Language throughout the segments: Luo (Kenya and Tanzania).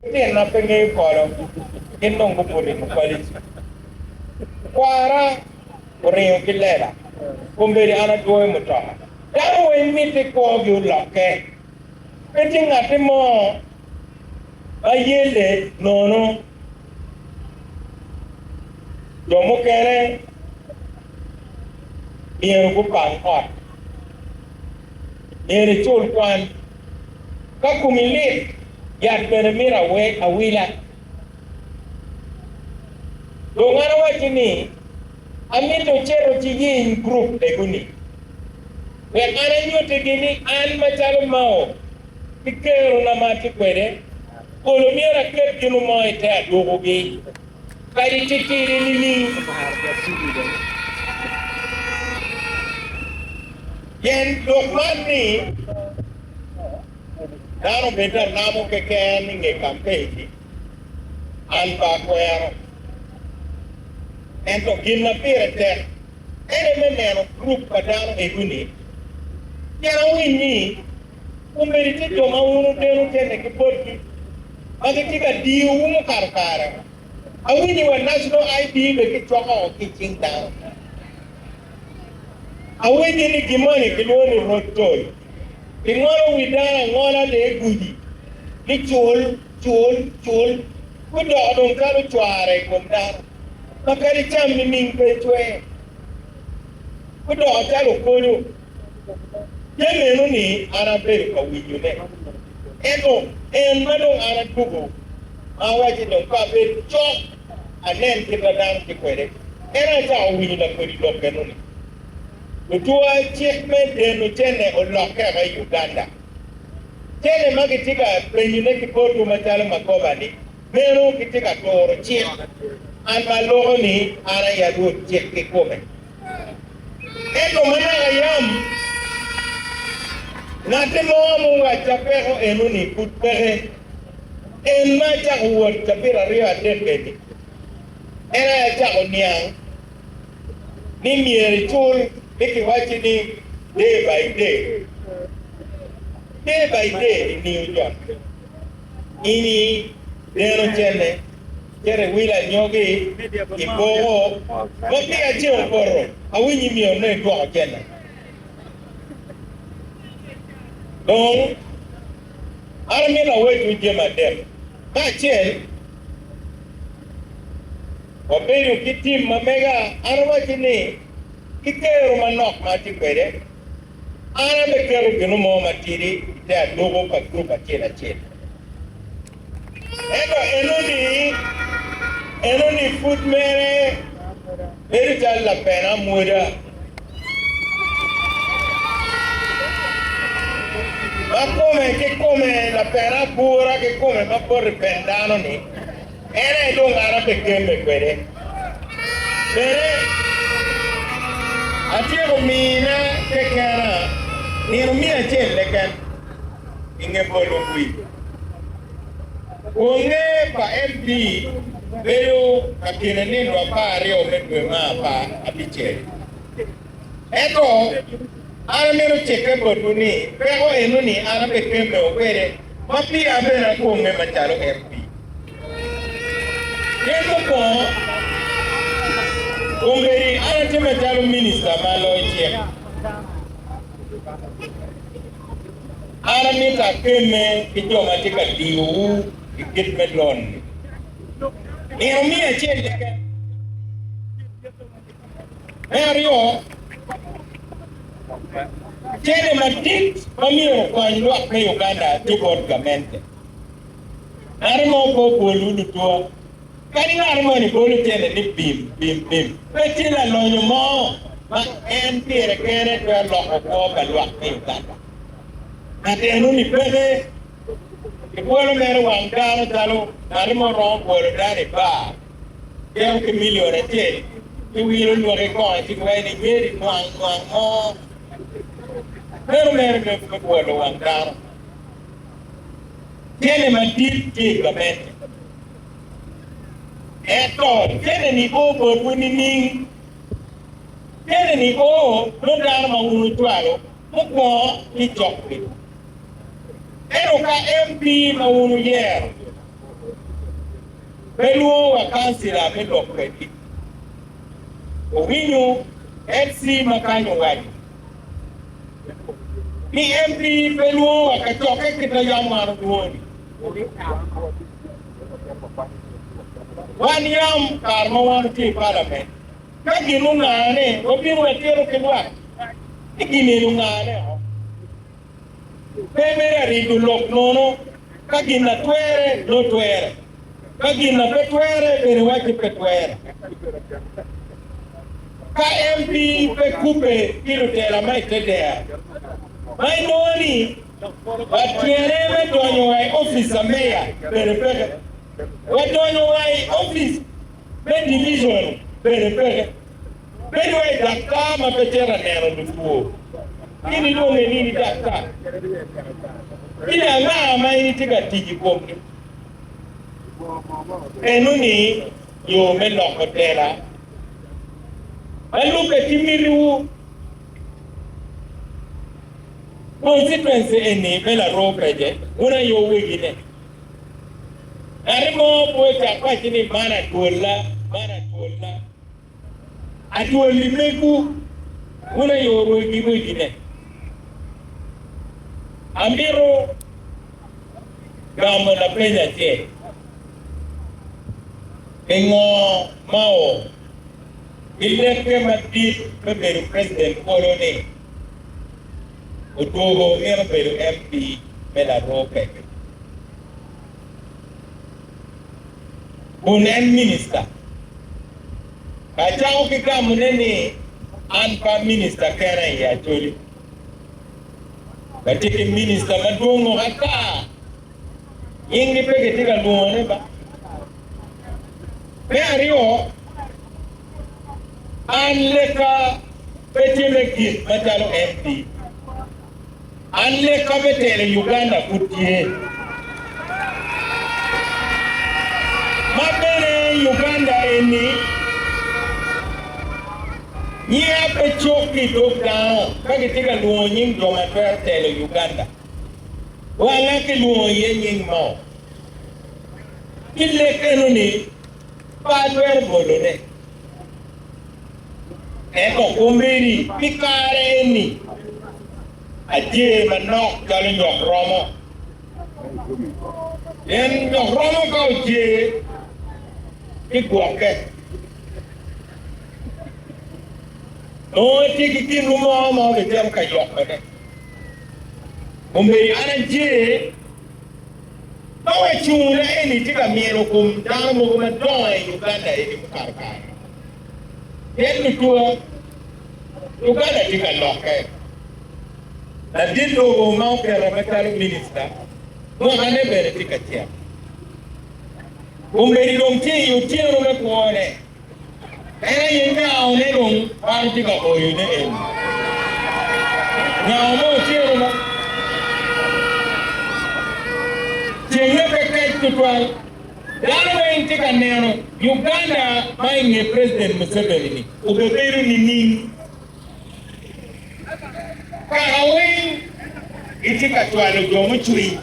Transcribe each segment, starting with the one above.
Tiyan na pengen kalau gendong kumuri mukalis. Kuara orang kilera, kumberi anak dua muda. Kalau emite kau giulake, penting ngati mo ayele nono. Jomo kere yang kupang kot, yang cul kuan, kakumilit. Yat beramira we awila. Dongana wajini, amito chero chigin group de guni. We ananyo tegini an machalo mao. Pikero na mati kwede. Kolomira kep kinu mo ite adogo gi. Kari tikiri nini. Yen dokman ni. Nano better namo ke kaya nge campaign alba kwero ento ginna pirete ene meneno group padano e guni yana winni umerite to mawunu denu tene ke porti age tika diu mu karkara awini wa national ID be ke choko ki chingda awini ni gimani kiloni rotoi Ingoro widana ngola de gudi. Ni chul. Kudo adong karu chuare kumdana. Makari cham ni mingpe chwe. Kudo atalo kulu. Yemeno ni araberi ka wijune. Madong aratugo. Awaji dong kabe chok. Anen kita dan kikwere. Era cha wijuna kuri lokeno ni. Utua achievement denu chene oloke wa Uganda. Chene magitika penyune kipotu machalo makoba ni. Mero kitika toro chie. Anma logo ni ara yadu chie kikome. Eko mana ayam. Nate moa munga chapero enu ni kutpere. Enma chak uwot chapira rio atenbeni. Era ya chak oniang. Ni mieri chul. Iki wachini day by day. Day by day in New York. Ini deno chene. Chere wila nyogi. Ipoho. Mapia cheo koro. Awinyi miyo ne tuwa chene. Dong. Aramina wetu jema dem. Ma chen. Wapeyu kitim mamega. Aramachini. Kikero manok mati kwede. Ana bekero gino mo matiri ite adogo ka grupa chela. Enoni food mere eri la pena muda. Ma come la pena pura che come ma por pendano ni. Ere dong ana bekembe kwede. Bere Atiyo mina kekana nino mina chele kan inge bolo kui unge pa MP beo kakina nino apari o medwe mapa apiche eto ana mero cheke bodu ni pego enu ni ana bekembe okwere mapi abena kunge machalo MP keko po Kumberi anatema jalo minister malo ichie. Aramita keme kijo matika diu ikitme loan. Nirumia chele. Mario. Chele matik mamiro kwa njua kwe Uganda tipo gamente. Arimo ko bolu tuwa. Kani arimo ni bolu chele ni bim. Petila lonyo mo. Ma empire kere tuwa loko ko balwa kwe Uganda. Ate enu ni pede. Ipuelo mero wangano talo. Arimo ron bolu dani ba. Keo ki milione chele. Iwilo luwake kwa chikwe ni meri mwang mo. Pero me puedo aguantar. Tiene mantísticamente. Esto, tiene ni por punini. Tiene ni no darma un usuario. No può ni choque. Pero ka MP ma uno yer. Beluo wa kansila melo kwedi. Owinyo FC makanyo wadi. Ni MP beluo wa kachoke kita yamaro duoni. Wan yam karma wan ti parliament. Kagi nungane, obiru wetero kenwa. Ikini nungane. Pemere ridu lok nono. Kagi na twere, no twere. Kagi na petwere, bere waki petwere. Ka MP pe kupe kilo tela mai tedea. Mai noni, watwere wedonyo wai office meya, bere peke. Wedonyo wai office, be division, bere peke. Bere wai dakta ma petera nero dufuo. Kini donge nini dakta. Kini anga mai tika tiji komni. Enuni yo me lokotela. Alupe timiriu constituency eni bela ropeje una yo wigine. Arimo poeta kwa chini mana tuola. Atuoli meku una yo wigine. Amiro gama na penya che. Engo mao. Ileke mati beberu president koloni. Utugo mera beru MP bela rope. Unen minister. Kachao kika muneni anpa minister kera ya choli. Katiki minister madungo hata. Yingi peke tika luone ba. Peario anleka petele matalo MP. Anleka petele Uganda kutie. Mabere Uganda eni. Nia pechoki down. Kakitika luonying domatwer tele Uganda. Wala ke luonying mao. Ileke nuni padwer bolone. Eko kumbiri pikare ni aje manok kalo nyok romo. En nyok romo ka aje ikuake. No tiki kimu mo betem ka yok bade. Kumbiri anaje bawa chunga eni tika miero kum dano mo kumadonga Uganda eni mukarkar. Yeni kuwa Uganda tika loke. Na dito umao kera metalo minister. Mwana bere tika tia. Kumberi lomti yutia rume kuone. Ena yenga aone lom pari tika oyune eni. Nya omo tia rume. Chenye peke tutwal. Dala intika neno Uganda mainge president Museveni ubeberu ni nini kahawe itika twalo jomo chui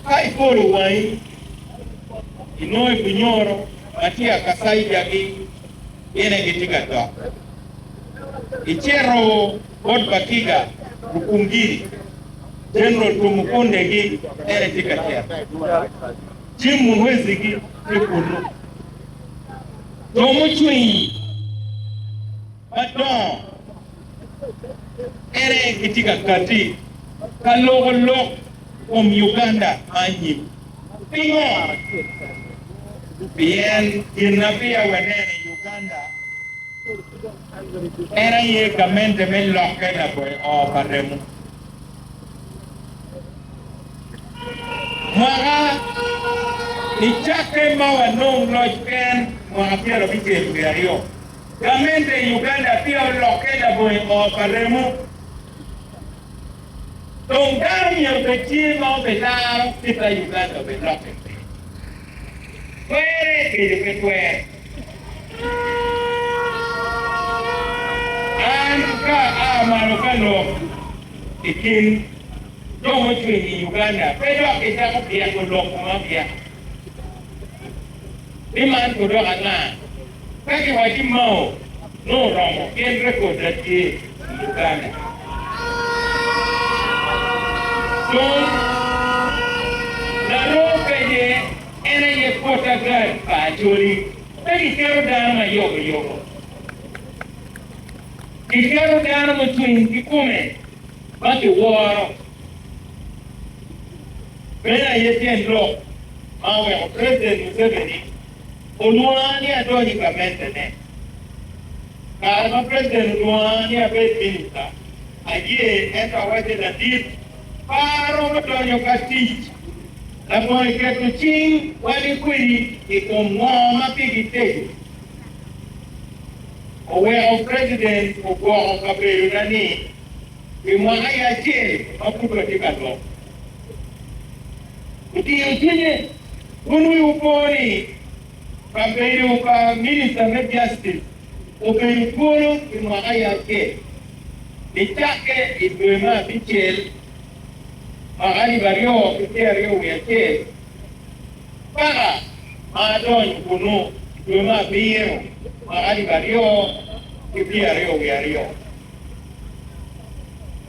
kai polu wai inoe bunyoro matia kasai jagi yene gitika to ichero bod bakiga rukungiri general tumukonde gi ere tikatia Jimu mwezi ki tekunu. Jomu chui. Baton. Ere kitika kati. Kalogo Uganda anyi. Pingo. Bien inapia wenene Uganda. Ere ye kamente me loke na boy o paremu. Mara ichake mawa nong lojken mga piero bike biario. Kamente Uganda pia lokeda boy o paremu. Tongdami yung kecil mau betar kita Uganda beloke. Kwere kiri kwere. Anka amalokalo ikin Jomo chui Uganda, pero kita ko biya ko loko mabia. ni man ko do ana ka ki wa ki mau no romo ken record ati Uganda so la rope ye ena ye kota gar pa jori Pegi kero dana yogo. Di kero dana mo twin di come. Bati waro. Bena yeti lo. Mawe o president Museveni. Oluani adoni kamente ne. Karma president Oluani abe minister. Aye enta wate na dit. Paro matonyo katich. La poi che tu ci wali qui e con uomo pigitego o we president o go capello nani e mai a che a pure di capo ti ottiene uno un poi capello ka minister of justice o per il culo e mai a che di tacche e due ma piccel Magani bario kita rio yake para adon kuno duma biero magani bario kita rio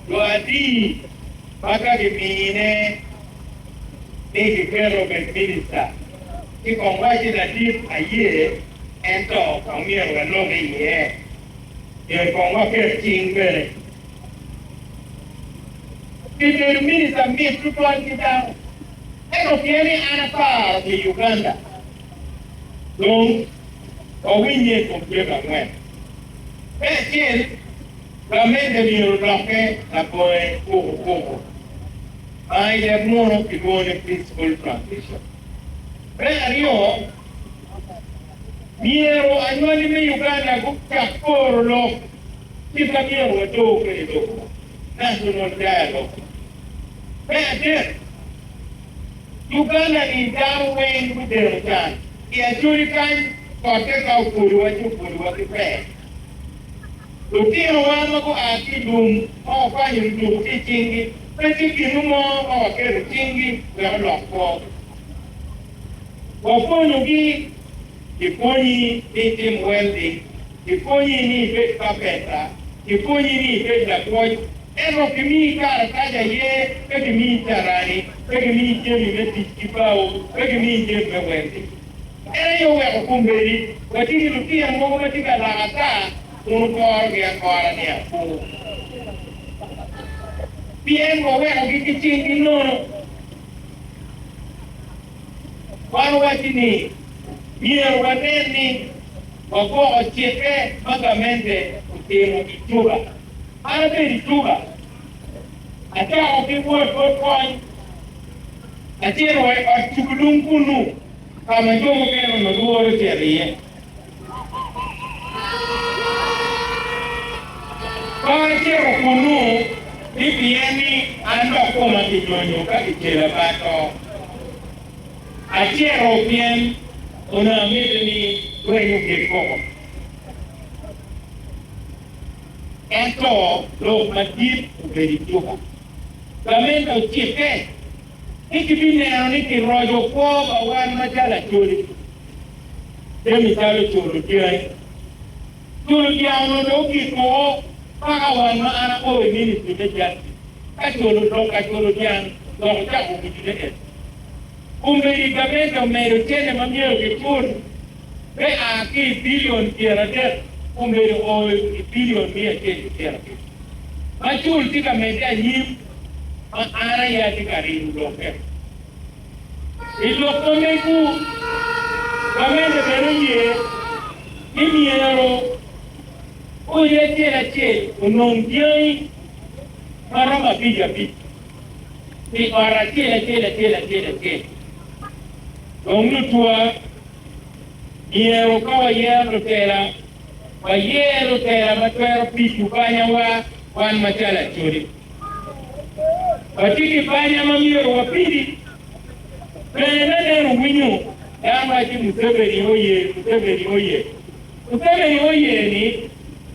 doati maka dimine ni kero benista ki kongwaji na dip aye ento kamiero loge ye ye kongwa ke chingere the minister made to plug down. European and a car of Uganda. Long or windy from Japan. Then, the men of Europe, a boy, Coco. I have more of the one peaceful transition. Where you Miro, I know you Uganda go back for long. If a year or two, national dialogue. Then, Uganda is down weighing with their return. He has truly kind for take out what you pay. To deal one aki doom or find you do teaching, pretty no more or get a chingy, we are locked for. For Ponugi, the pony did him welding, the pony need carpenter, the pony need the boy. Ero kimi kara kaja ye, pegi mi tarani, pegi mi jemi meti kipao, pegi mi jemi wendi. Ero yo weko kumberi, watiki lukia mwogo matika lagata, unukoro kia kora ni afu. Piengo weko kikichingi nono. Wano watini, miero wateni, wako chepe, magamente, utemo ituba. Ana beri tuba. Ata o ki wo ko ati ro e tukudum kunu. Kama jomo kero no duoro teriye. Kama kero kunu bibieni ando koma ki jonyo ka kitela bato. Ati ro bien ona midni wenyo ki koko. Ento lo madip uberituka. Kamenda uchipe. Iki bine niki rojo kwa bawan machala chuli. Demi chalo chulu diai. Chulu diai no ki ko para wan ma ana ko mini sute jati. Kachulu do kachulu diai do chaku kitile. Umberi kamenda mero chene mamio ki chulu. Be aki billion kiera de. Umberi o billion mia chene kiera. Machul tika media nyim. Ana ya tika rindu loke. Ilo komeku kamende beruye imiero oye tela che unongiai marama pija pi ti ara tela omnutua iero kawa yero tela wa yero tela matwero pichu kanya wa wan machala churi watiki panya mamiero wapili Kena nero winyo, yama ji Museveni oye ni,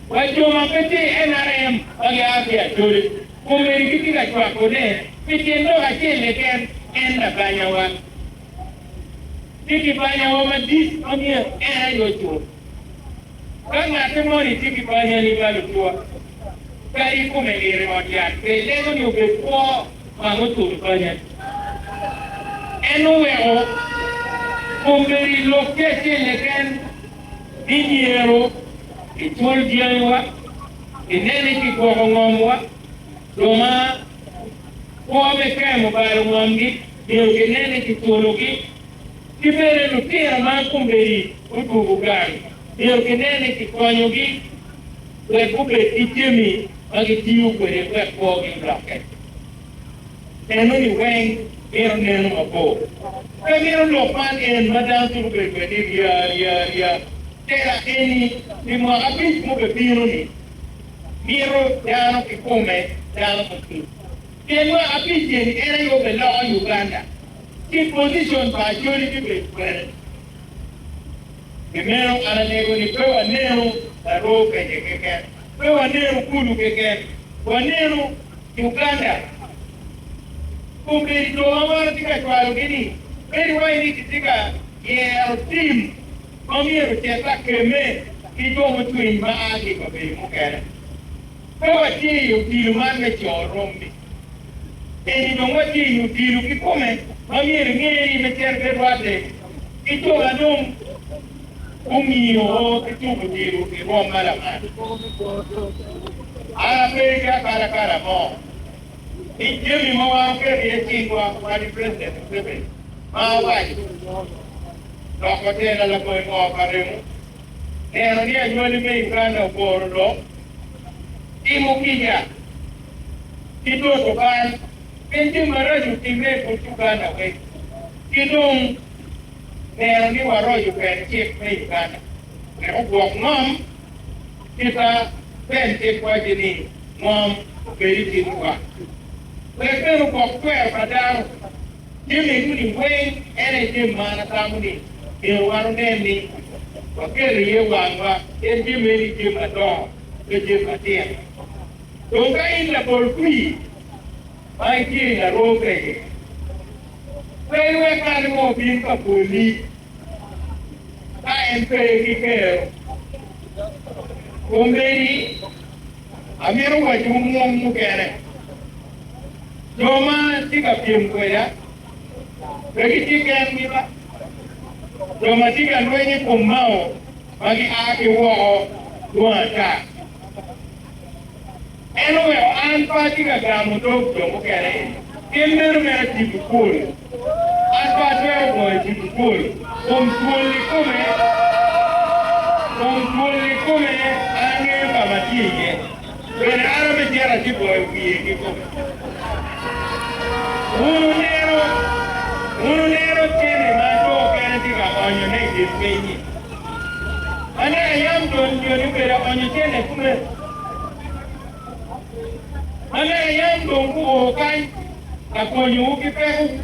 wajoma pete NRM bagi afya chole, kumeri kitika chwa kone, pete ndo achele ken enda banyawa. tiki banya wama dis omia yo chuo kanga temoni tiki banya ni balu tua kari kumegere modia ke lego ni ubepo mangutu banya enu weo kumberi lokete leken dinero itol dianwa inene ki ngomwa doma ko me kemo baro ngomgi dio kinene ki tologi kibere lutira ma kumberi utugu gari dio kinene ki konyogi le kube itimi agi tiu kwere kwe kogi blake enu ni weng ero nenu mabo kemiro lopan en madam tu kube kwere ya tera eni ni mo abis mo bebiro ni miro dano ki come dano ki kenwa abis ni era yo belo Uganda ki position ba jori ki be kwere Primero ana nego ni pewa nero la roka keke. Pewa nero kulu keke. Kwa nero Uganda. Kumbe ito amara tika chwalo gini. Peri wai ni kitika ye team. Mamiro cheta keme. Ito mtu imbaagi kwa bei mukere. Pewa tiyo tilu manme chorombi. Eni dongo tiyo tilu kikume. Mamiro ngeri mecherbe rwate. Ito ganum. Umio kitubu diru ki Roma la mani. Ala pega cara mo. Ijemi mawa keri chingwa kwa president sebe. Mawai. Loko tena la koi mo karimu. Nero ni anyoli me Uganda uporo. Timu kija. Kito tokan. Kenti maraju time Uganda we. Kidung nero ni waroju pen chip me Uganda. Nero buok mom kita pen chip wajini mom beri tinwa. Lekenu buok kwer padang jimi kuni weng ene jim mana tamuni nero waru neni wakeri ye wangwa en jimi ni jim adong ke jim atien. Tungka in la bolkui mai kiri la roke. Wewe kali mo binka puli KMP kikero kumberi amiru wajumu mukere joma tika pimkoya bagi tika miba joma tika nwenye kumao bagi aki wo duata eno we anpa tika gamu dog mukere kemeru mera tipukuru anpa tero boy tipukuru Komsuli kume ange kamatiye. When Arabe jera tipo wiye kume. Uno nero tiene macho kana tika onyo ne dispenyi. Ana yam don joni bera onyo tiene kume. Ana yam don ku kan akonyo ukipeku.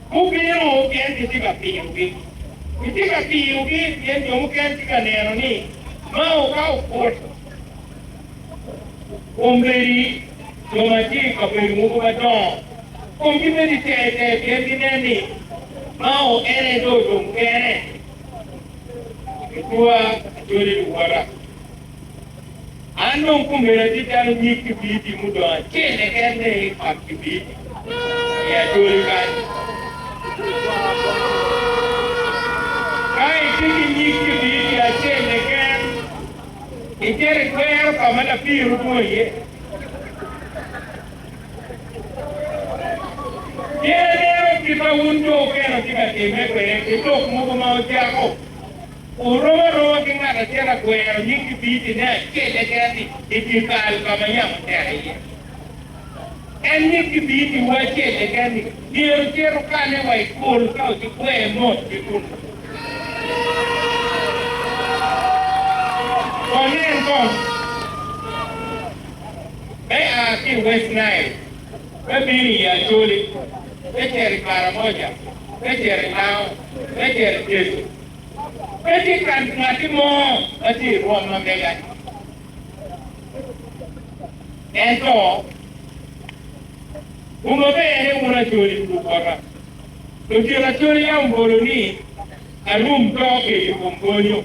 Mukiro kenti tika piugi. Tika piugi kenti mukenti tika nero ni. Mau kau foto. Kumberi jomati kaperi muku badong. Kumberi tete kenti neni. Mau ene dodo mukene. Ketua jori duwara. Andong kumberi titano nyiki biti mudoa. Chene kende pakki biti. Ya jori kan. Kai tiki nyiki biti a chene ken. Ikere kwero kamana piru tuye. Kere kita unjo kena tika teme kwere. Kito kumuku mao tiako. Uro kinga kachera kwero nyiki biti na chene keni. Itikal kamanya mtere. Any kibiti wache legani kero kane wai kol ka ukwe mot bikun konen kon ki West Nile bini ya choli echeri Karamoja echeri Lao echeri Jesu eti kan ngati mo ati Roma mega ento Umabere una joli kubara. Lutira chori ya mboloni arum toke yumbonyo.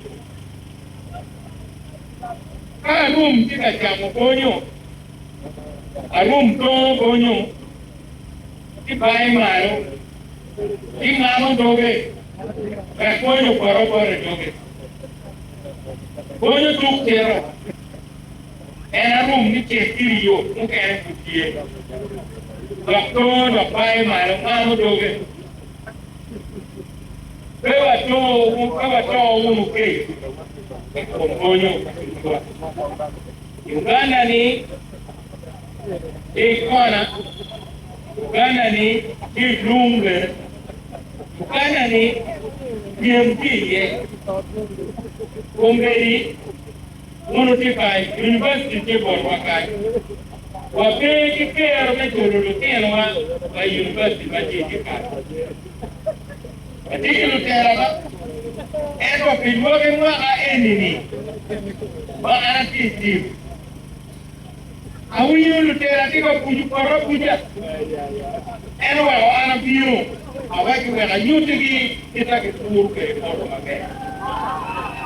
Arum tika chamo bonyo. Arum to bonyo. Ibai maro. Ingamo doge. Bonyo paro doge. Bonyo tuk tero. Era room ni chetiri yo, muka era kutie. Doktor, dopai malu malu doge. Kawa to muke. Bonyo. Uganda ni ikona. Uganda ni ilunge. Uganda ni DMT Kumberi Monotify University Board Wakai Wapeki Kero Methodologian wa University Majika Atiki Lutera Eko Pilwoge Mwa Enini Wa Anatiti Awiyu Lutera Tiko Kujukoro Kuja Enwa wa Anapiru Awaki wena Yutigi Itaki Kurke Board Wakai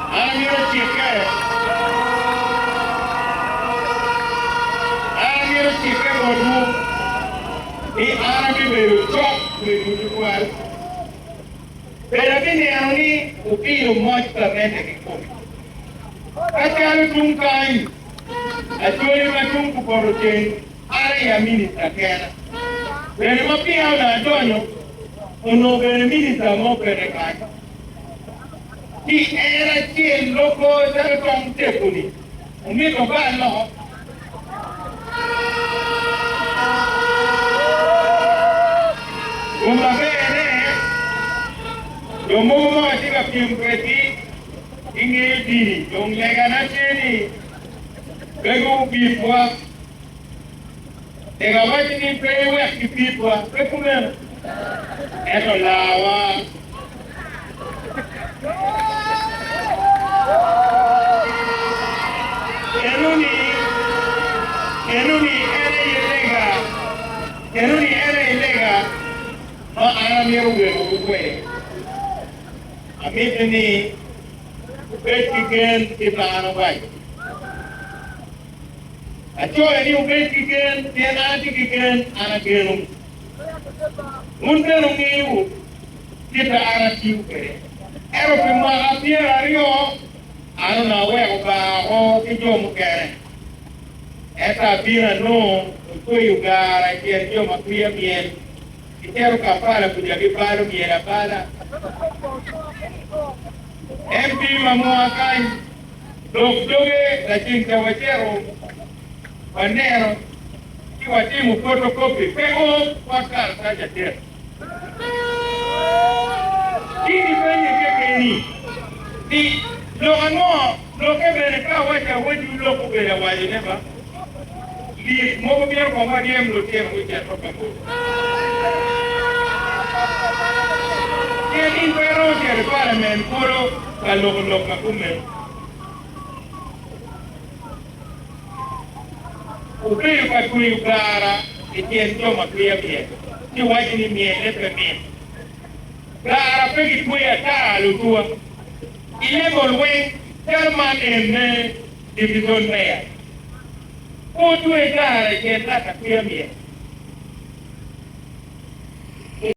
Anamiro chike bodu ni anami beru chok beru jual. Pero ni ani upiro mocha mende kikomi. Kacang tungkai, acuali macam kuporojen, ada yang minta kena. Pero mapi ada jono, uno beri minta mau perekai. Di era cien loko terkong tekuni, umi kopan loh. Umabene, yomo masika pimpeti, inge diri, yong lega na chini, bego pipwa, ega wati ni pewe kipipwa, pekumen, eto lawa. Enuni era ilega, no anamiru wewe. Amitini ubetigen ibana bai. Achoya ni ubetigen tiana tigen anagenu. Mundenu ngiu kita anatiu kere. Ero pima apiera rio anu na wewe ba o kijomu kere. Eta bina no foi ugara que eu maquia miel e quero capara podia vir para o miel para MP mamua kai doge da tinta wachero panero que o timu photocopy pego kwa carta ya ter kini penye que ni lo ano lo que viene ka wacha waju lo ko bela waje ne ba di mo biar ko ma diem lo tem ko ja to ko ke in pero ke parliament puro ka lo ka kume o pe ka ku ukara e tien to ma pia pia ti waje ni mi e pe mi kara pe ki ku ya ta lo tua ile bolwe German en division meya. O tu e gara che è stata qui a mia.